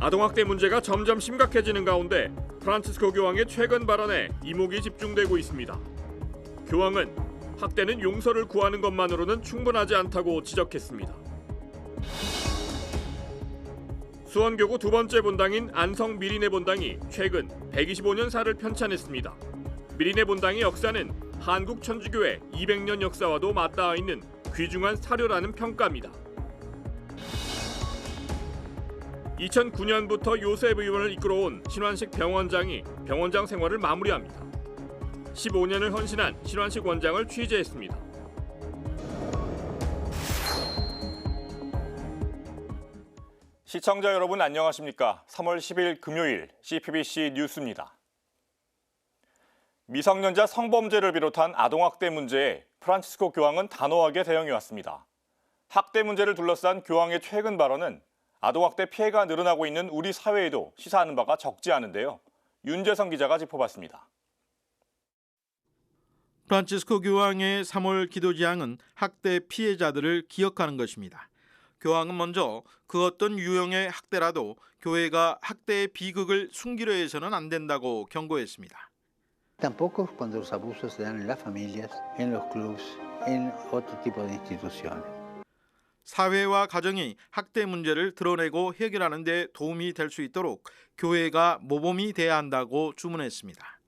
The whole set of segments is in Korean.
아동학대 문제가 점점 심각해지는 가운데 프란치스코 교황의 최근 발언에 이목이 집중되고 있습니다. 교황은 학대는 용서를 구하는 것만으로는 충분하지 않다고 지적했습니다. 수원교구 두 번째 본당인 안성 미리네 본당이 최근 125년사를 편찬했습니다. 미리네 본당의 역사는 한국 천주교의 200년 역사와도 맞닿아 있는 귀중한 사료라는 평가입니다. 2009년부터 요셉 의원을 이끌어온 신환식 병원장이 병원장 생활을 마무리합니다. 15년을 헌신한 신환식 원장을 취재했습니다. 시청자 여러분 안녕하십니까? 3월 10일 금요일 CPBC 뉴스입니다. 미성년자 성범죄를 비롯한 아동학대 문제에 프란치스코 교황은 단호하게 대응해왔습니다. 학대 문제를 둘러싼 교황의 최근 발언은 아동학대 피해가 늘어나고 있는 우리 사회에도 시사하는 바가 적지 않은데요. 윤재성 기자가 짚어봤습니다. 프란치스코 교황의 3월 기도지향은 학대 피해자들을 기억하는 것입니다. 교황은 먼저 그 어떤 유형의 학대라도 교회가 학대의 비극을 숨기려 해서는 안 된다고 경고했습니다. Tampoco cuando los abusos se dan en las familias, en los clubs, en otro tipo de instituciones. 사회와 가정이 학대 문제를 드러내고 해결하는 데 도움이 될 수 있도록 교회가 모범이 돼야 한다고 주문했습니다.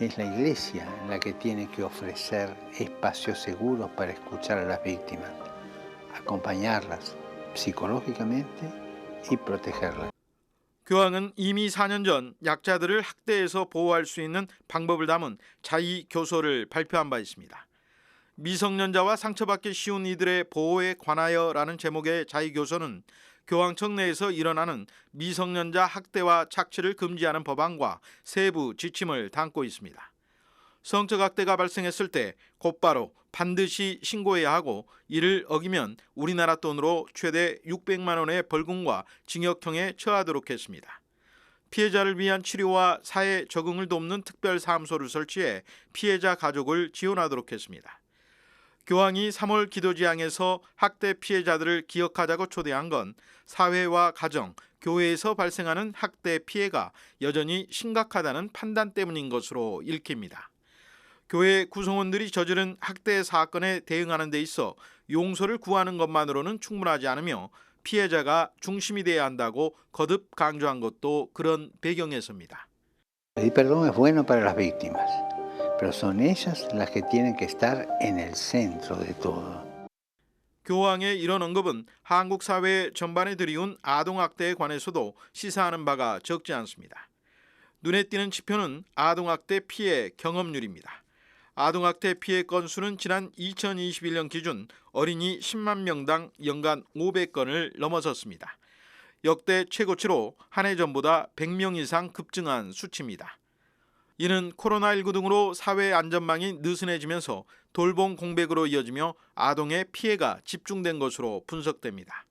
Es la iglesia la que tiene que ofrecer espacios seguros para escuchar a las víctimas, acompañarlas psicológicamente y protegerlas. 교황은 이미 4년 전 약자들을 학대에서 보호할 수 있는 방법을 담은 자의 교서를 발표한 바 있습니다. 미성년자와 상처받기 쉬운 이들의 보호에 관하여라는 제목의 자의 교서는 교황청 내에서 일어나는 미성년자 학대와 착취를 금지하는 법안과 세부 지침을 담고 있습니다. 성적 학대가 발생했을 때 곧바로 반드시 신고해야 하고 이를 어기면 우리나라 돈으로 최대 600만 원의 벌금과 징역형에 처하도록 했습니다. 피해자를 위한 치료와 사회 적응을 돕는 특별사무소를 설치해 피해자 가족을 지원하도록 했습니다. 교황이 3월 기도지향에서 학대 피해자들을 기억하자고 초대한 건 사회와 가정, 교회에서 발생하는 학대 피해가 여전히 심각하다는 판단 때문인 것으로 읽힙니다. 교회 구성원들이 저지른 학대 사건에 대응하는 데 있어 용서를 구하는 것만으로는 충분하지 않으며 피해자가 중심이 돼야 한다고 거듭 강조한 것도 그런 배경에서입니다. Pedir perdón es bueno para las víctimas, pero son ellas las que tienen que estar en el centro de todo. 교황의 이런 언급은 한국 사회 전반에 들이운 아동학대에 관해서도 시사하는 바가 적지 않습니다. 눈에 띄는 지표는 아동학대 피해 경험률입니다. 아동학대 피해 건수는 지난 2021년 기준 어린이 10만 명당 연간 500건을 넘어섰습니다. 역대 최고치로 한 해 전보다 100명 이상 급증한 수치입니다. 이는 코로나19 등으로 사회 안전망이 느슨해지면서 돌봄 공백으로 이어지며 아동의 피해가 집중된 것으로 분석됩니다.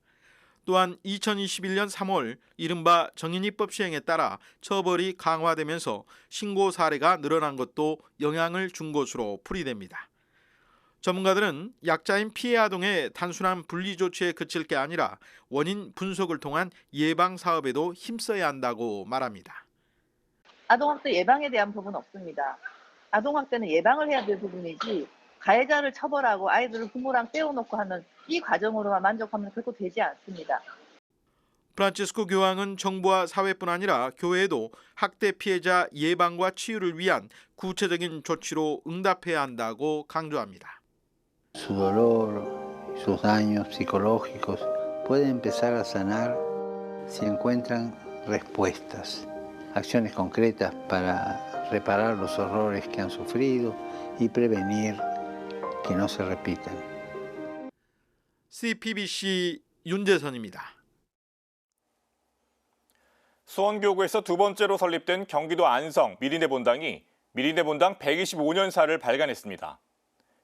또한 2021년 3월 이른바 정인이법 시행에 따라 처벌이 강화되면서 신고 사례가 늘어난 것도 영향을 준 것으로 풀이됩니다. 전문가들은 약자인 피해 아동의 단순한 분리 조치에 그칠 게 아니라 원인 분석을 통한 예방 사업에도 힘써야 한다고 말합니다. 아동학대 예방에 대한 부분은 없습니다. 아동학대는 예방을 해야 될 부분이지 가해자를 처벌하고 아이들을 부모랑 떼어놓고 하는 이 과정으로만 만족하면 결코 되지 않습니다. 프란치스코 교황은 정부와 사회뿐 아니라 교회에도 학대 피해자 예방과 치유를 위한 구체적인 조치로 응답해야 한다고 강조합니다. Su dolor, sus daños psicológicos pueden empezar a sanar si encuentran respuestas, acciones concretas para reparar los horrores que han sufrido y prevenir que no se repitan. CPBC 윤재선입니다. 수원교구에서 두 번째로 설립된 경기도 안성 미리네 본당이 미리네 본당 125년사를 발간했습니다.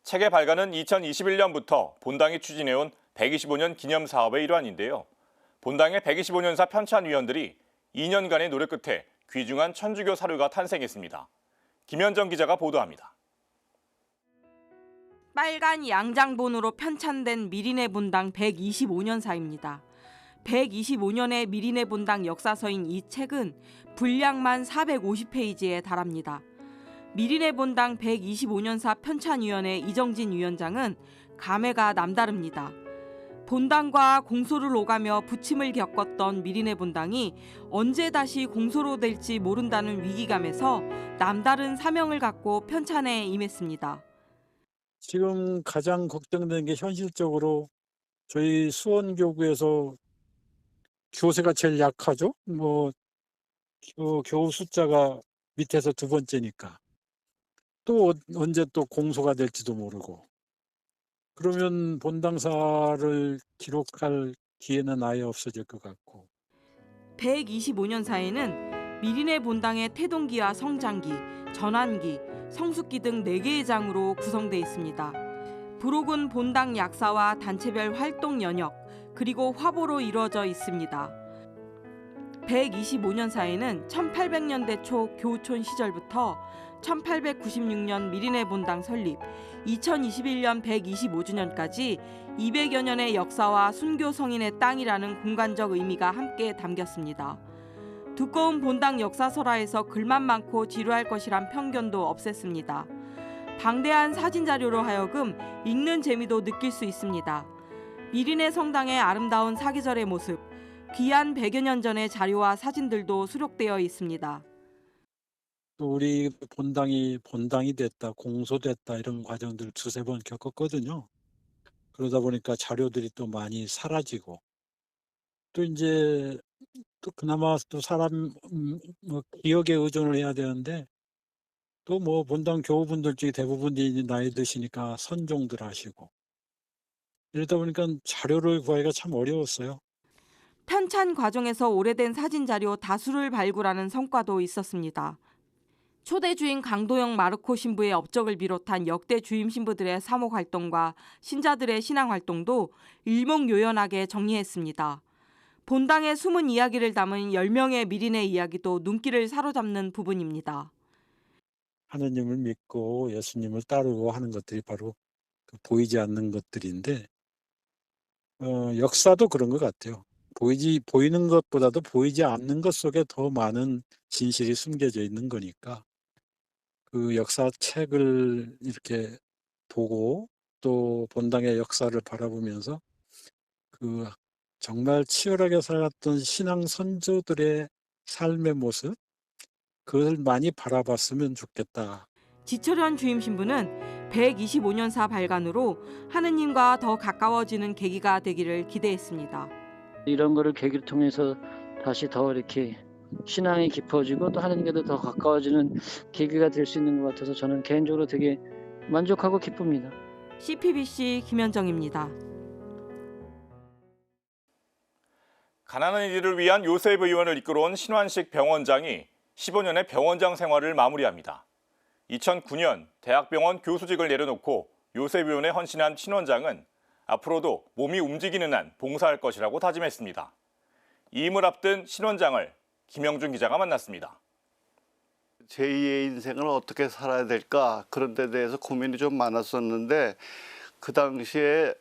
책의 발간은 2021년부터 본당이 추진해온 125년 기념 사업의 일환인데요. 본당의 125년사 편찬위원들이 2년간의 노력 끝에 귀중한 천주교 사료가 탄생했습니다. 김현정 기자가 보도합니다. 빨간 양장본으로 편찬된 미리네 본당 125년사입니다. 125년의 미리네 본당 역사서인 이 책은 분량만 450페이지에 달합니다. 미리네 본당 125년사 편찬위원회 이정진 위원장은 감회가 남다릅니다. 본당과 공소를 오가며 부침을 겪었던 미리네 본당이 언제 다시 공소로 될지 모른다는 위기감에서 남다른 사명을 갖고 편찬에 임했습니다. 지금 가장 걱정되는 게 현실적으로 저희 수원교구에서 교세가 제일 약하죠. 교우 숫자가 밑에서 두 번째니까 또 언제 또 공소가 될지도 모르고 그러면 본당사를 기록할 기회는 아예 없어질 것 같고 125년사에는 미리네 본당의 태동기와 성장기, 전환기, 성숙기 등 4개의 장으로 구성되어 있습니다. 부록은 본당 약사와 단체별 활동 연역, 그리고 화보로 이루어져 있습니다. 125년사에는 1800년대 초 교우촌 시절부터 1896년 미리네 본당 설립, 2021년 125주년까지 200여 년의 역사와 순교 성인의 땅이라는 공간적 의미가 함께 담겼습니다. 두꺼운 본당 역사설화에서 글만 많고 지루할 것이란 편견도 없앴습니다. 방대한 사진 자료로 하여금 읽는 재미도 느낄 수 있습니다. 미리네 성당의 아름다운 사계절의 모습, 귀한 100여 년 전의 자료와 사진들도 수록되어 있습니다. 또 우리 본당이 됐다, 공소됐다 이런 과정들을 두세 번 겪었거든요. 그러다 보니까 자료들이 또 많이 사라지고 또 이제 또 그나마 또 사람 기억에 의존을 해야 되는데 또 본당 교우분들 중에 대부분이 나이 드시니까 선종들 하시고 이러다 보니까 자료를 구하기가 참 어려웠어요. 편찬 과정에서 오래된 사진 자료 다수를 발굴하는 성과도 있었습니다. 초대 주인 강도영 마르코 신부의 업적을 비롯한 역대 주임 신부들의 사목 활동과 신자들의 신앙 활동도 일목요연하게 정리했습니다. 본당의 숨은 이야기를 담은 10명의 미리네 이야기도 눈길을 사로잡는 부분입니다. 하느님을 믿고 예수님을 따르고 하는 것들이 바로 보이지 않는 것들인데 역사도 그런 것 같아요. 보이는 것보다도 보이지 않는 것 속에 더 많은 진실이 숨겨져 있는 거니까 그 역사책을 이렇게 보고 또 본당의 역사를 바라보면서 그 정말 치열하게 살았던 신앙 선조들의 삶의 모습 그걸 많이 바라봤으면 좋겠다. 지철현 주임 신부는 125년사 발간으로 하느님과 더 가까워지는 계기가 되기를 기대했습니다. 이런 거를 계기를 통해서 다시 더 이렇게 신앙이 깊어지고 또 하느님께도 더 가까워지는 계기가 될 수 있는 것 같아서 저는 개인적으로 되게 만족하고 기쁩니다. CPBC 김현정입니다. 가난한 이들을 위한 요셉 의원을 이끌어온 신환식 병원장이 15년의 병원장 생활을 마무리합니다. 2009년 대학병원 교수직을 내려놓고 요셉 의원에 헌신한 신 원장은 앞으로도 몸이 움직이는 한 봉사할 것이라고 다짐했습니다. 이임을 앞둔 신 원장을 김영준 기자가 만났습니다. 제2의 인생을 어떻게 살아야 될까 그런 데 대해서 고민이 좀 많았었는데 그 당시에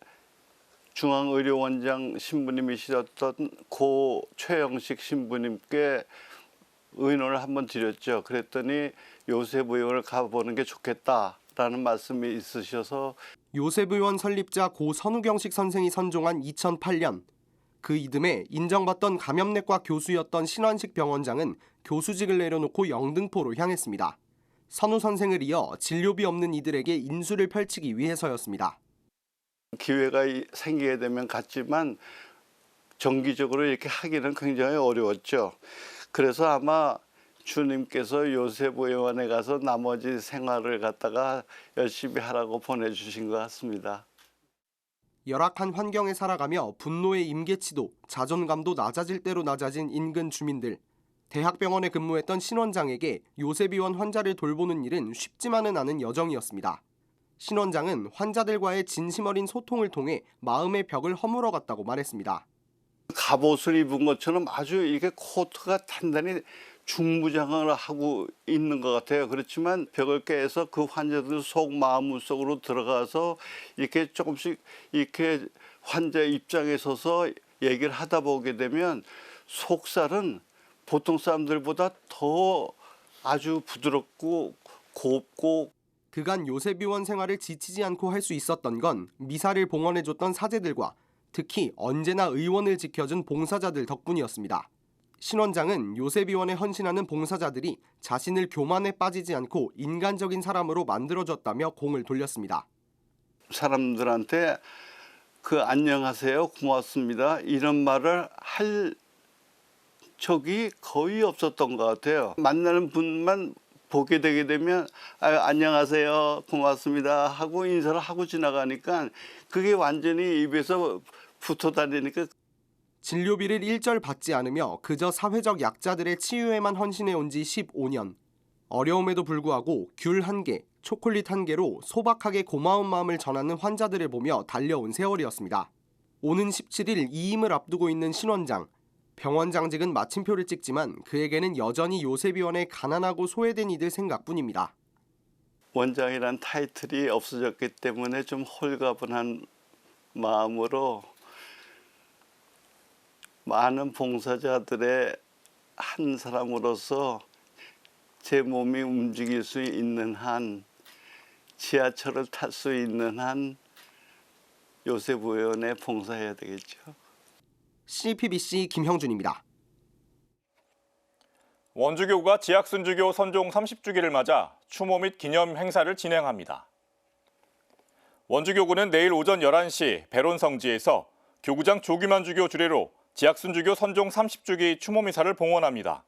중앙의료원장 신부님이셨던 고 최영식 신부님께 의논을 한번 드렸죠. 그랬더니 요셉 의원을 가보는 게 좋겠다라는 말씀이 있으셔서 요셉 의원 설립자 고 선우경식 선생이 선종한 2008년 그 이듬해 인정받던 감염내과 교수였던 신환식 병원장은 교수직을 내려놓고 영등포로 향했습니다. 선우 선생을 이어 진료비 없는 이들에게 인수를 펼치기 위해서였습니다. 기회가 생기게 되면 갔지만 정기적으로 이렇게 하기는 굉장히 어려웠죠. 그래서 아마 주님께서 요셉 의원에 가서 나머지 생활을 갖다가 열심히 하라고 보내주신 것 같습니다. 열악한 환경에 살아가며 분노의 임계치도 자존감도 낮아질 대로 낮아진 인근 주민들. 대학병원에 근무했던 신 원장에게 요셉 의원 환자를 돌보는 일은 쉽지만은 않은 여정이었습니다. 신 원장은 환자들과의 진심 어린 소통을 통해 마음의 벽을 허물어갔다고 말했습니다. 갑옷을 입은 것처럼 아주 이게 코트가 단단히 중무장을 하고 있는 것 같아요. 그렇지만 벽을 깨서 그 환자들 속 마음 속으로 들어가서 이렇게 조금씩 이렇게 환자 입장에 서서 얘기를 하다 보게 되면 속살은 보통 사람들보다 더 아주 부드럽고 곱고 그간 요셉의원 생활을 지치지 않고 할 수 있었던 건 미사를 봉헌해줬던 사제들과 특히 언제나 의원을 지켜준 봉사자들 덕분이었습니다. 신 원장은 요셉의원에 헌신하는 봉사자들이 자신을 교만에 빠지지 않고 인간적인 사람으로 만들어줬다며 공을 돌렸습니다. 사람들한테 안녕하세요, 고맙습니다 이런 말을 할 적이 거의 없었던 것 같아요. 만나는 분만 보게 되게 되면 안녕하세요, 고맙습니다 하고 인사를 하고 지나가니까 그게 완전히 입에서 붙어 다니니까 진료비를 일절 받지 않으며 그저 사회적 약자들의 치유에만 헌신해 온 지 15년. 어려움에도 불구하고 귤 1개, 초콜릿 1개로 소박하게 고마운 마음을 전하는 환자들을 보며 달려온 세월이었습니다. 오는 17일 이임을 앞두고 있는 신 원장. 병원장직은 마침표를 찍지만 그에게는 여전히 요셉의원의 가난하고 소외된 이들 생각뿐입니다. 원장이란 타이틀이 없어졌기 때문에 좀 홀가분한 마음으로 많은 봉사자들의 한 사람으로서 제 몸이 움직일 수 있는 한, 지하철을 탈 수 있는 한 요셉 의원에 봉사해야 되겠죠. CPBC 김형준입니다. 원주교구가 지학순주교 선종 30주기를 맞아 추모 및 기념 행사를 진행합니다. 원주교구는 내일 오전 11시 배론성지에서 교구장 조규만 주교 주례로 지학순주교 선종 30주기 추모 미사를 봉헌합니다.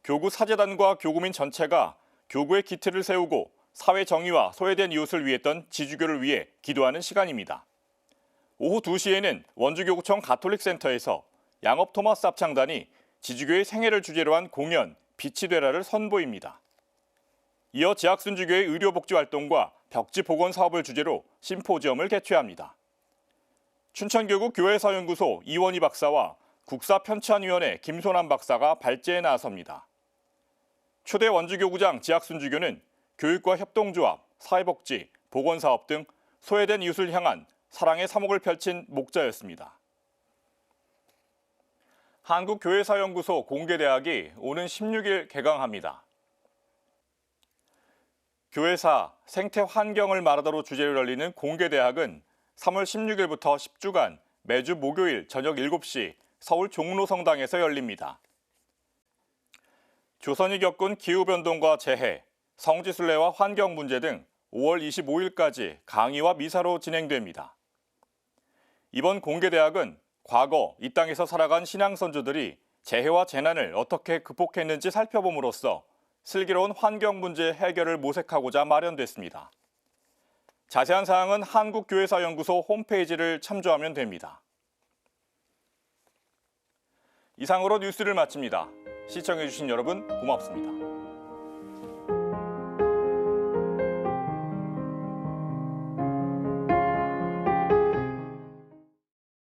교구 사제단과 교구민 전체가 교구의 기틀을 세우고 사회 정의와 소외된 이웃을 위했던 지주교를 위해 기도하는 시간입니다. 오후 2시에는 원주교구청 가톨릭센터에서 양업 토마스 합창단이 지주교의 생애를 주제로 한 공연 빛이 되라를 선보입니다. 이어 지학순주교의 의료복지활동과 벽지복원 사업을 주제로 심포지엄을 개최합니다. 춘천교구 교회사연구소 이원희 박사와 국사편찬위원회 김소남 박사가 발제에 나섭니다. 초대 원주교구장 지학순주교는 교육과 협동조합, 사회복지, 보건사업 등 소외된 이웃을 향한 사랑의 사목을 펼친 목자였습니다. 한국교회사연구소 공개대학이 오는 16일 개강합니다. 교회사, 생태 환경을 말하다로 주제를 열리는 공개대학은 3월 16일부터 10주간 매주 목요일 저녁 7시 서울 종로성당에서 열립니다. 조선이 겪은 기후변동과 재해, 성지순례와 환경 문제 등 5월 25일까지 강의와 미사로 진행됩니다. 이번 공개대학은 과거 이 땅에서 살아간 신앙선조들이 재해와 재난을 어떻게 극복했는지 살펴봄으로써 슬기로운 환경 문제 해결을 모색하고자 마련됐습니다. 자세한 사항은 한국교회사연구소 홈페이지를 참조하면 됩니다. 이상으로 뉴스를 마칩니다. 시청해주신 여러분 고맙습니다.